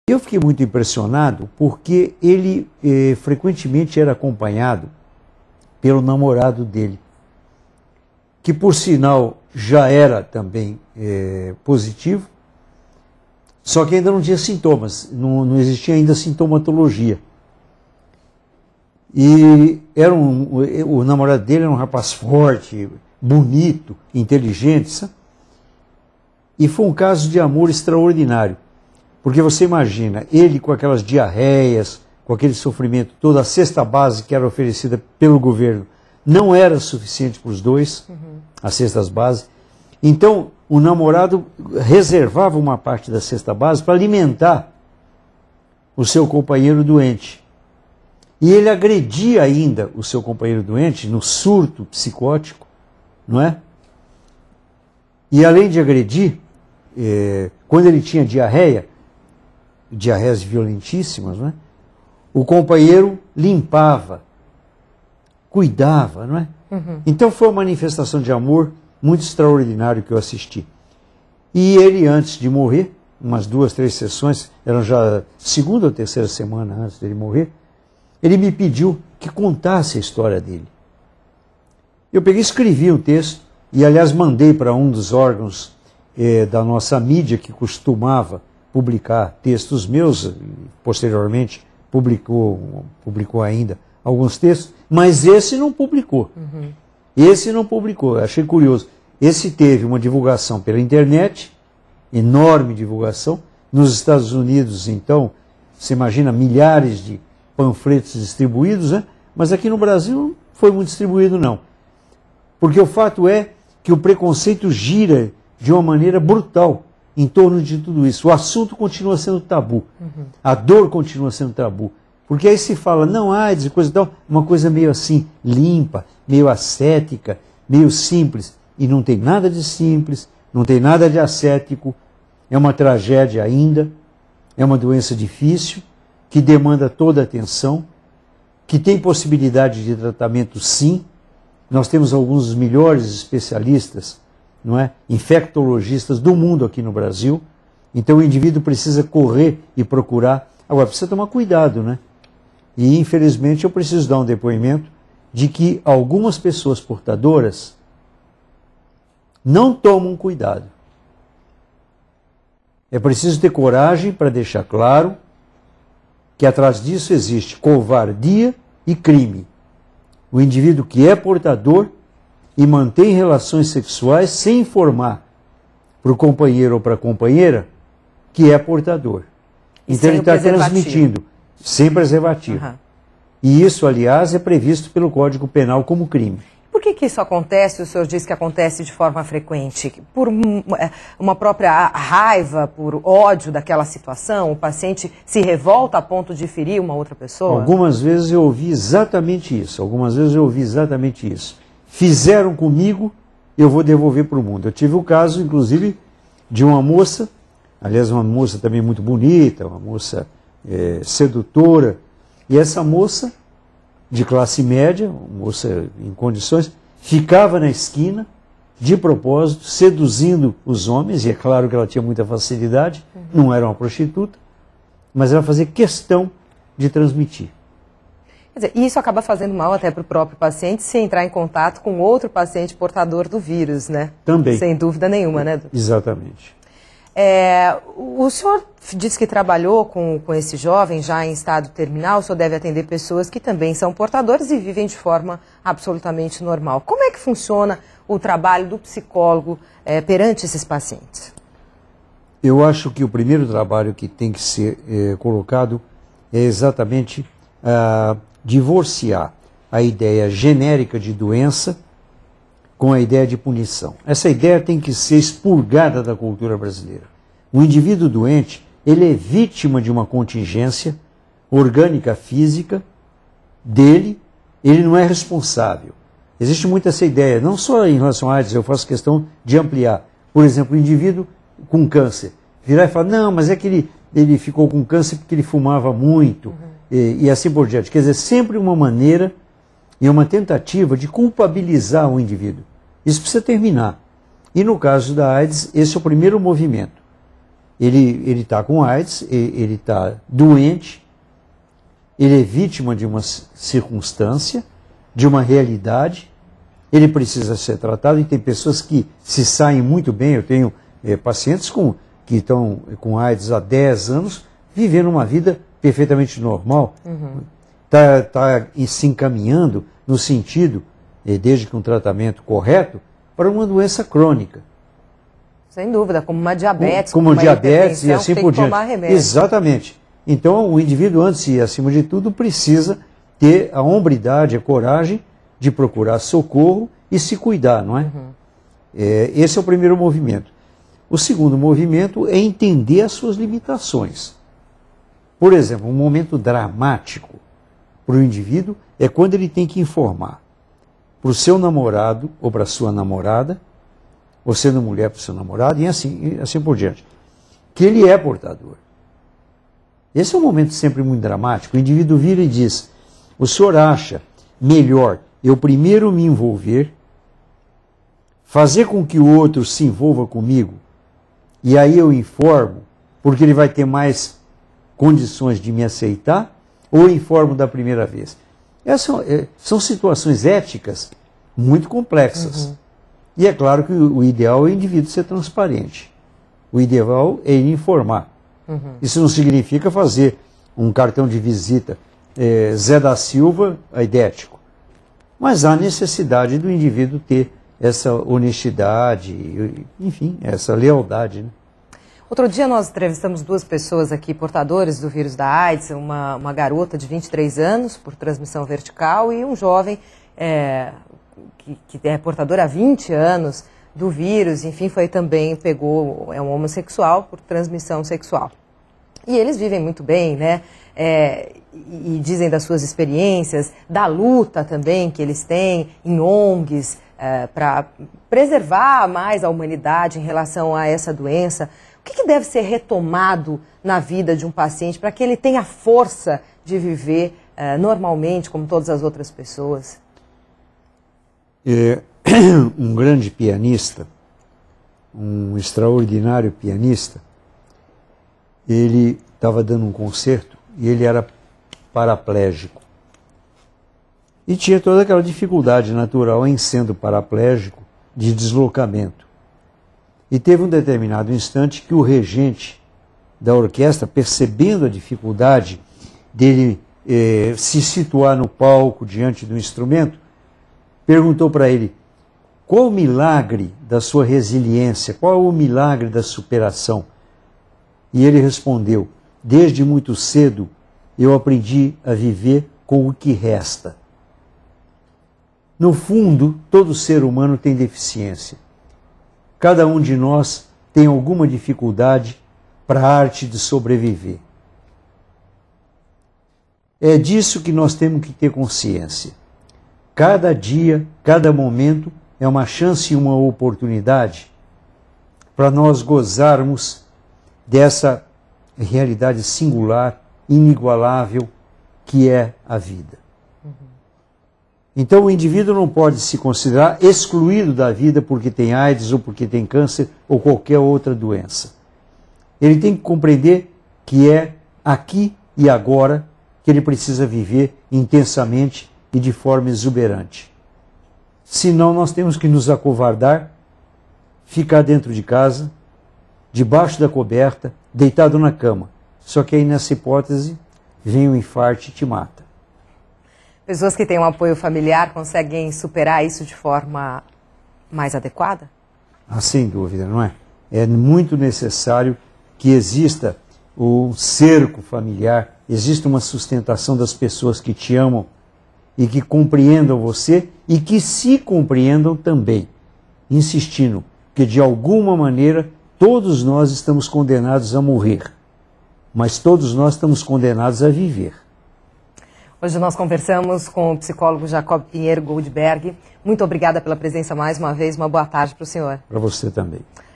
Eu fiquei muito impressionado porque ele frequentemente era acompanhado pelo namorado dele, que por sinal já era também positivo, só que ainda não tinha sintomas, não existia ainda sintomatologia. E o namorado dele era um rapaz forte, bonito, inteligente, sabe? E foi um caso de amor extraordinário, porque você imagina, ele com aquelas diarreias, com aquele sofrimento todo, a cesta básica que era oferecida pelo governo não era suficiente para os dois, as cestas básicas. Então, o namorado reservava uma parte da cesta básica para alimentar o seu companheiro doente. E ele agredia ainda o seu companheiro doente no surto psicótico, não é? E além de agredir, quando ele tinha diarreias violentíssimas, não é? O companheiro limpava, cuidava, não é? Então foi uma manifestação de amor muito extraordinário que eu assisti. E ele, antes de morrer, umas 2, 3 sessões, eram já segunda ou terceira semana antes dele morrer, ele me pediu que contasse a história dele. Eu peguei e escrevi um texto, e aliás mandei para um dos órgãos da nossa mídia que costumava publicar textos meus, posteriormente publicou ainda alguns textos, mas esse não publicou. Esse não publicou, eu achei curioso. Esse teve uma divulgação pela internet, enorme divulgação. Nos Estados Unidos, então, você imagina milhares de panfletos distribuídos, né? Mas aqui no Brasil não foi muito distribuído, não. Porque o fato é que o preconceito gira de uma maneira brutal em torno de tudo isso. O assunto continua sendo tabu. A dor continua sendo tabu. Porque aí se fala, não, AIDS e coisa e tal, uma coisa meio assim, limpa, meio ascética, meio simples. E não tem nada de simples, não tem nada de ascético. É uma tragédia ainda, é uma doença difícil, que demanda toda a atenção, que tem possibilidade de tratamento sim. Nós temos alguns dos melhores especialistas, não é? Infectologistas do mundo aqui no Brasil. Então o indivíduo precisa correr e procurar. Agora, precisa tomar cuidado, né? E infelizmente eu preciso dar um depoimento de que algumas pessoas portadoras não tomam cuidado. É preciso ter coragem para deixar claro que atrás disso existe covardia e crime. O indivíduo que é portador e mantém relações sexuais sem informar para o companheiro ou para a companheira que é portador. Então ele está transmitindo sem preservativo. E isso, aliás, é previsto pelo Código Penal como crime. Por que isso acontece? O senhor diz que acontece de forma frequente. Por uma própria raiva, por ódio daquela situação? O paciente se revolta a ponto de ferir uma outra pessoa? Algumas vezes eu ouvi exatamente isso. Fizeram comigo, eu vou devolver para o mundo. Eu tive o caso, inclusive, de uma moça, aliás, uma moça também muito bonita, uma moça sedutora, e essa moça, de classe média, moça em condições, ficava na esquina, de propósito, seduzindo os homens, e é claro que ela tinha muita facilidade, não era uma prostituta, mas ela fazia questão de transmitir. Quer dizer, isso acaba fazendo mal até para o próprio paciente se entrar em contato com outro paciente portador do vírus, né? Também. Sem dúvida nenhuma, né? Exatamente. O senhor disse que trabalhou com esse jovem já em estado terminal, o senhor deve atender pessoas que também são portadores e vivem de forma absolutamente normal. Como é que funciona o trabalho do psicólogo perante esses pacientes? Eu acho que o primeiro trabalho que tem que ser colocado é exatamente divorciar a ideia genérica de doença com a ideia de punição. Essa ideia tem que ser expurgada da cultura brasileira. O indivíduo doente, ele é vítima de uma contingência orgânica física dele, ele não é responsável. Existe muito essa ideia, não só em relação à AIDS, eu faço questão de ampliar. Por exemplo, o indivíduo com câncer, virar e falar, não, mas é que ele ficou com câncer porque ele fumava muito, e assim por diante. Quer dizer, sempre uma maneira e uma tentativa de culpabilizar o indivíduo. Isso precisa terminar. E no caso da AIDS, esse é o primeiro movimento. Ele está com AIDS, ele está doente, ele é vítima de uma circunstância, de uma realidade, ele precisa ser tratado, e tem pessoas que se saem muito bem. Eu tenho pacientes que estão com AIDS há 10 anos, vivendo uma vida perfeitamente normal, tá se encaminhando no sentido, desde que um tratamento correto, para uma doença crônica. Sem dúvida, como uma diabetes, como uma diabetes e assim por diante. Tomar remédio. Exatamente. Então, o indivíduo, antes e acima de tudo, precisa ter a hombridade, a coragem de procurar socorro e se cuidar, não é? Esse é o primeiro movimento. O segundo movimento é entender as suas limitações. Por exemplo, um momento dramático para o indivíduo é quando ele tem que informar para o seu namorado ou para a sua namorada, ou sendo mulher para o seu namorado, e assim por diante, que ele é portador. Esse é um momento sempre muito dramático. O indivíduo vira e diz: o senhor acha melhor eu primeiro me envolver, fazer com que o outro se envolva comigo, e aí eu informo, porque ele vai ter mais condições de me aceitar, ou eu informo da primeira vez? Essas são situações éticas muito complexas. E é claro que o ideal é o indivíduo ser transparente. O ideal é ele informar. Isso não significa fazer um cartão de visita Zé da Silva aidético. Mas há necessidade do indivíduo ter essa honestidade, enfim, essa lealdade, né? Outro dia nós entrevistamos 2 pessoas aqui, portadores do vírus da AIDS, uma garota de 23 anos, por transmissão vertical, e um jovem que é portador há 20 anos do vírus, enfim, é um homossexual por transmissão sexual. E eles vivem muito bem, né? E dizem das suas experiências, da luta também que eles têm em ONGs, para preservar mais a humanidade em relação a essa doença. O que deve ser retomado na vida de um paciente para que ele tenha força de viver normalmente, como todas as outras pessoas? Um grande pianista, um extraordinário pianista, ele estava dando um concerto e ele era paraplégico. E tinha toda aquela dificuldade natural em sendo paraplégico de deslocamento. E teve um determinado instante que o regente da orquestra, percebendo a dificuldade dele se situar no palco diante do instrumento, perguntou para ele: qual o milagre da sua resiliência? Qual o milagre da superação? E ele respondeu: desde muito cedo eu aprendi a viver com o que resta. No fundo, todo ser humano tem deficiência. Cada um de nós tem alguma dificuldade para a arte de sobreviver. É disso que nós temos que ter consciência. Cada dia, cada momento é uma chance e uma oportunidade para nós gozarmos dessa realidade singular, inigualável, que é a vida. Então o indivíduo não pode se considerar excluído da vida porque tem AIDS ou porque tem câncer ou qualquer outra doença. Ele tem que compreender que é aqui e agora que ele precisa viver intensamente e de forma exuberante. Senão nós temos que nos acovardar, ficar dentro de casa, debaixo da coberta, deitado na cama. Só que aí nessa hipótese vem o infarto e te mata. Pessoas que têm um apoio familiar conseguem superar isso de forma mais adequada? Ah, sem dúvida, não é? É muito necessário que exista um cerco familiar, exista uma sustentação das pessoas que te amam e que compreendam você e que se compreendam também, insistindo que de alguma maneira todos nós estamos condenados a morrer, mas todos nós estamos condenados a viver. Hoje nós conversamos com o psicólogo Jacob Pinheiro Goldberg. Muito obrigada pela presença mais uma vez. Uma boa tarde para o senhor. Para você também.